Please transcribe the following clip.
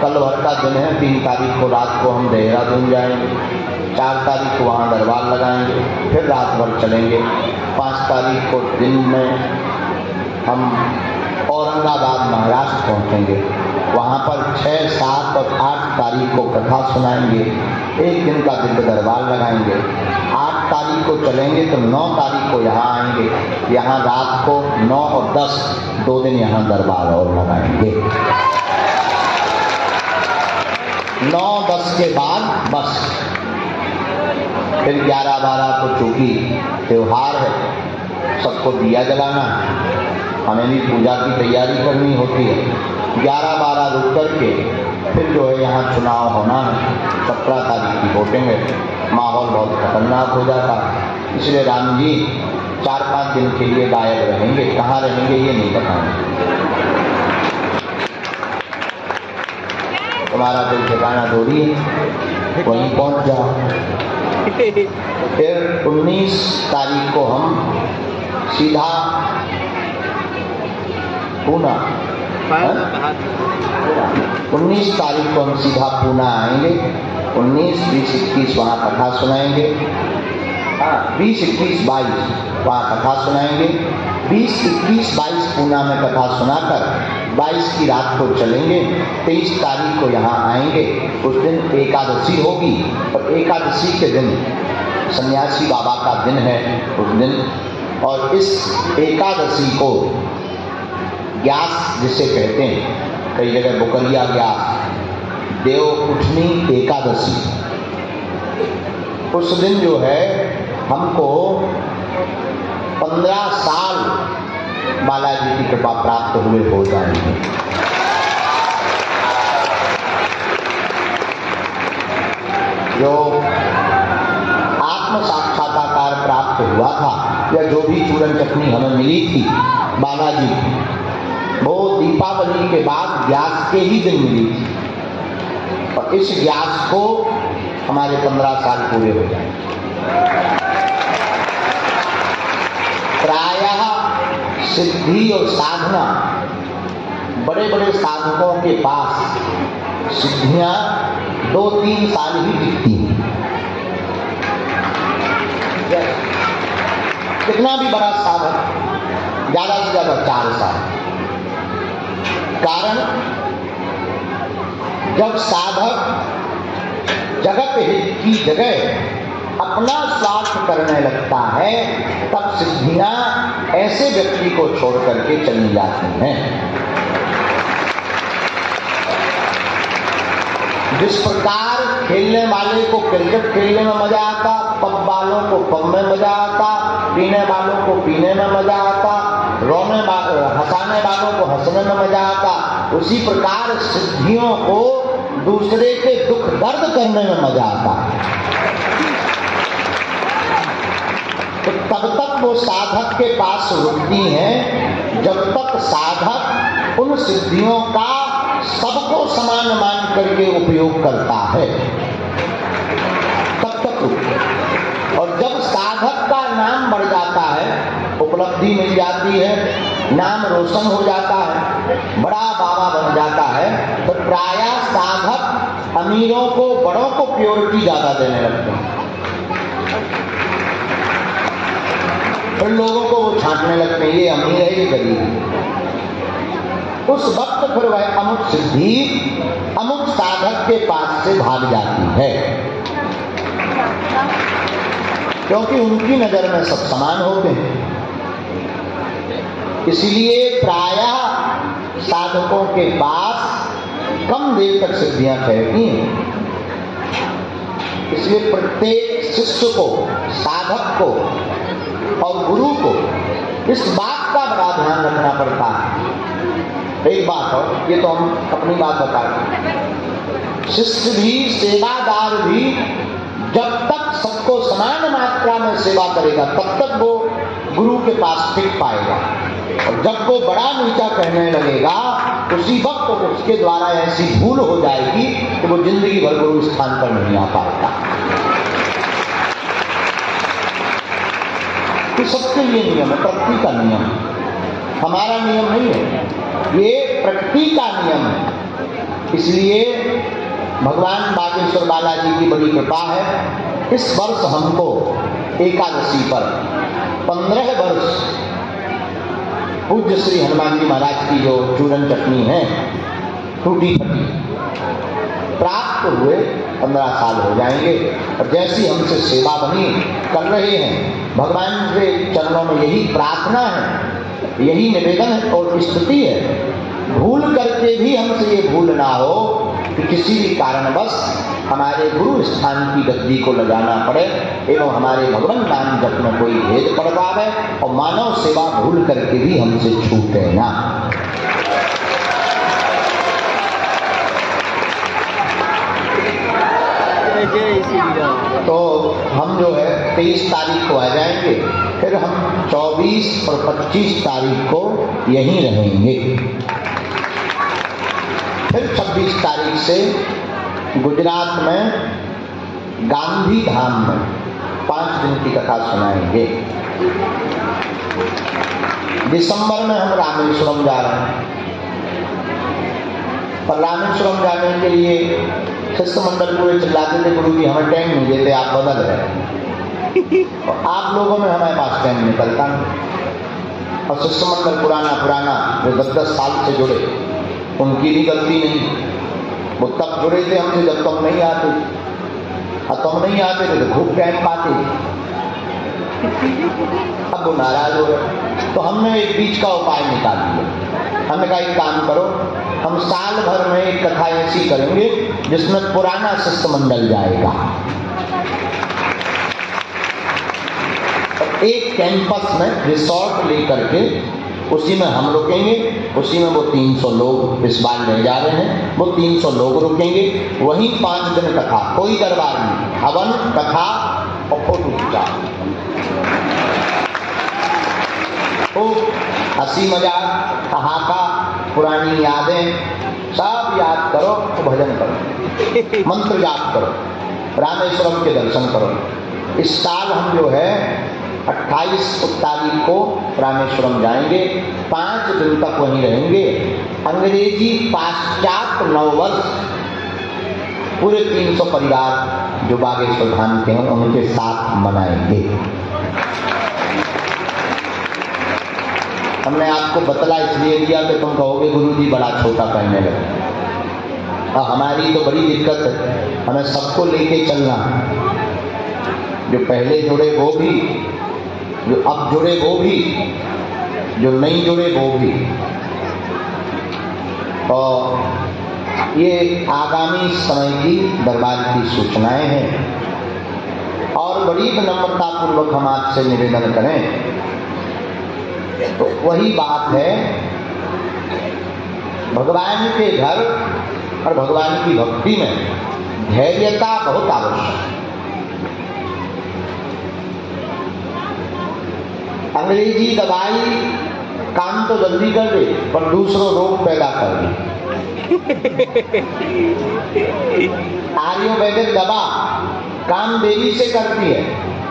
कल भर का दिन है, 3 तारीख को रात को हम देहरादून जाएंगे, 4 तारीख को वहाँ दरबार लगाएंगे, फिर रात भर चलेंगे। 5 तारीख को दिन में हम औरंगाबाद महाराष्ट्र पहुँचेंगे, वहाँ पर 6, 7 और 8 तारीख को कथा सुनाएंगे, 1 दिन का दिव्य दरबार लगाएंगे। 8 तारीख को चलेंगे तो 9 तारीख को यहाँ आएंगे, यहाँ रात को 9 और 10 2 दिन यहाँ दरबार और लगाएंगे। 9-10 के बाद बस फिर 11-12 को चूंकि त्योहार है, सबको दिया जलाना, हमें भी पूजा की तैयारी करनी होती है। 11-12 रुक करके फिर जो है यहाँ चुनाव होना है, 17 तारीख की वोटिंग है, माहौल बहुत खतरनाक हो जाता है। इसलिए राम जी 4-5 दिन के लिए गायब रहेंगे, कहाँ रहेंगे ये नहीं बताएंगे। तुम्हारा कोई ठिकाना थोड़ी है, वहीं पहुँच जाओ। फिर 19 तारीख को हम सीधा पूना, 19 तारीख को हम सीधा पूना आएंगे। 19, 20, 21 वहाँ कथा सुनाएंगे। 20, 21, 22 वहाँ कथा सुनाएंगे। 20, 21, 22 पूना में कथा सुनाकर 22 की रात को चलेंगे। 23 तारीख को यहाँ आएंगे। उस दिन एकादशी होगी और एकादशी के दिन सन्यासी बाबा का दिन है उस दिन। और इस एकादशी को ग्यास जिसे कहते हैं, कई जगह बुकलिया ग्यास, देव उठनी एकादशी, उस दिन जो है हमको 15 साल बालाजी की कृपा प्राप्त हुए हो जाएंगे। जो आत्म साक्षात्कार प्राप्त हुआ था या जो भी चूरन चटनी हमें मिली थी बालाजी, वो दीपावली के बाद ग्यास के ही दिन मिली थी। और इस ग्यास को हमारे 15 साल पूरे हो जाएंगे। प्रायः सिद्धि और साधना, बड़े बड़े साधकों के पास सिद्धियां 2-3 साल ही टिकती हैं। कितना भी बड़ा साधक, ज्यादा से ज्यादा 4 साल। कारण जब साधक जगत हित की जगह अपना स्वार्थ करने लगता है, तब सिद्धियां ऐसे व्यक्ति को छोड़ करके चली जाती हैं। जिस प्रकार खेलने वाले को क्रिकेट खेलने में मजा आता, पब वालों को पब में मजा आता, पीने वालों को पीने में मजा आता, हंसाने वालों को हंसने में मजा आता, उसी प्रकार सिद्धियों को दूसरे के दुख दर्द करने में मजा आता है। तो तब तक वो साधक के पास रुकती हैं जब तक साधक उन सिद्धियों का सबको समान मान करके उपयोग करता है, तब तक रुकते। और जब साधक का नाम बढ़ जाता है, उपलब्धि मिल जाती है, नाम रोशन हो जाता है, बड़ा बाबा बन जाता है, तो प्रायः साधक अमीरों को, बड़ों को प्योरिटी ज्यादा देने लगते हैं। फिर लोगों को वो छांटने लगते हैं, ये अमीर है, ये गरीब है। उस वक्त फिर वह अमुक सिद्धि अमुक साधक के पास से भाग जाती है, क्योंकि उनकी नजर में सब समान होते हैं। इसलिए प्रायः साधकों के पास कम देर तक सिद्धियां ठहरती हैं। इसलिए प्रत्येक शिष्य को, साधक को और गुरु को इस बात का बड़ा ध्यान रखना पड़ता है। एक बात हो, ये तो हम अपनी बात बता रहे हैं, शिष्य भी, सेवादार भी जब तक सबको समान मात्रा में सेवा करेगा तब तक वो गुरु के पास टिक पाएगा। और जब वो बड़ा नीचा कहने लगेगा, उसी वक्त उसके द्वारा ऐसी भूल हो जाएगी कि वो जिंदगी भर गुरु स्थान पर नहीं आ पाएगा। ये सबके लिए नियम है, प्रकृति का नियम है, हमारा नियम नहीं है, ये प्रकृति का नियम है। इसलिए भगवान बागेश्वर बालाजी की बड़ी कृपा है। इस वर्ष हमको एकादशी पर 15 वर्ष पूज्य श्री हनुमान जी महाराज की जो चूरन चटनी है टूटी फटी प्राप्त हुए 15 साल हो जाएंगे। और जैसी हमसे सेवा बनी कर रहे हैं, भगवान के चरणों में यही प्रार्थना है, यही निवेदन है और स्तुति है, भूल करके भी हमसे ये भूल ना हो कि किसी भी कारणवश हमारे गुरु स्थान की गद्दी को लगाना पड़े एवं हमारे भगवान नाम जप में कोई भेद पड़ पावे और मानव सेवा भूल करके भी हमसे छूटे ना। तो हम जो है 23 तारीख को आ जाएंगे, फिर हम 24 और 25 तारीख को यहीं रहेंगे। फिर 26 तारीख से गुजरात में गांधी धाम में 5 दिन की कथा सुनाएंगे। दिसंबर में हम रामेश्वरम जा रहे हैं, पर रामेश्वरम जाने के लिए शिष्टमंडल पूरे चिल्लाते थे, गुरु जी हमें टाइम नहीं देते, आप बदल रहे और आप लोगों में हमारे पास टाइम निकलता नहीं। और शिष्टमंडल पुराना जो 10-10 साल से जुड़े, उनकी भी गलती नहीं, वो तब जुड़े थे हमसे जब तुम नहीं आते, और तुम नहीं आते थे तो खूब टाइम पाते, अब वो नाराज हो गए। तो हमने एक बीच का उपाय निकाल दिया। हमने कहा एक काम करो, हम साल भर में एक कथा ऐसी करेंगे जिसमें पुराना शिष्टमंडल जाएगा, एक कैंपस में रिसोर्ट लेकर के उसी में हम रुकेंगे, उसी में वो 300 लोग इस बार ले जा रहे हैं, वो 300 लोग रुकेंगे, वहीं 5 दिन कथा, कोई दरबार नहीं, हवन कथा और फोटो खींचा, हंसी मजाक ठहाका पुरानी यादें सब याद करो, तो भजन करो, मंत्र जाप करो, रामेश्वरम के दर्शन करो। इस साल हम जो है 28 तारीख को रामेश्वरम जाएंगे, 5 दिन तक वहीं रहेंगे। अंग्रेजी पाश्चात्य नववर्ष पूरे 300 परिवार जो बागेश्वर धाम के हैं उनके साथ मनाएंगे। हमने आपको बतला इसलिए दिया कि तुम कहोगे गुरुजी बड़ा छोटा कहने लगे, और हमारी तो बड़ी दिक्कत है, हमें सबको लेके चलना, जो पहले जुड़े वो भी, जो अब जुड़े वो भी, जो नहीं जुड़े वो भी। और ये आगामी समय की दरबार की सूचनाएं हैं और बड़ी विनम्रता पूर्वक हम आपसे निवेदन करें तो वही बात है, भगवान के घर और भगवान की भक्ति में धैर्यता बहुत आवश्यक है। अंग्रेजी दवाई काम तो जल्दी कर दे पर दूसरों रोग पैदा कर दे। आयुर्वेदिक दवा काम देरी से करती है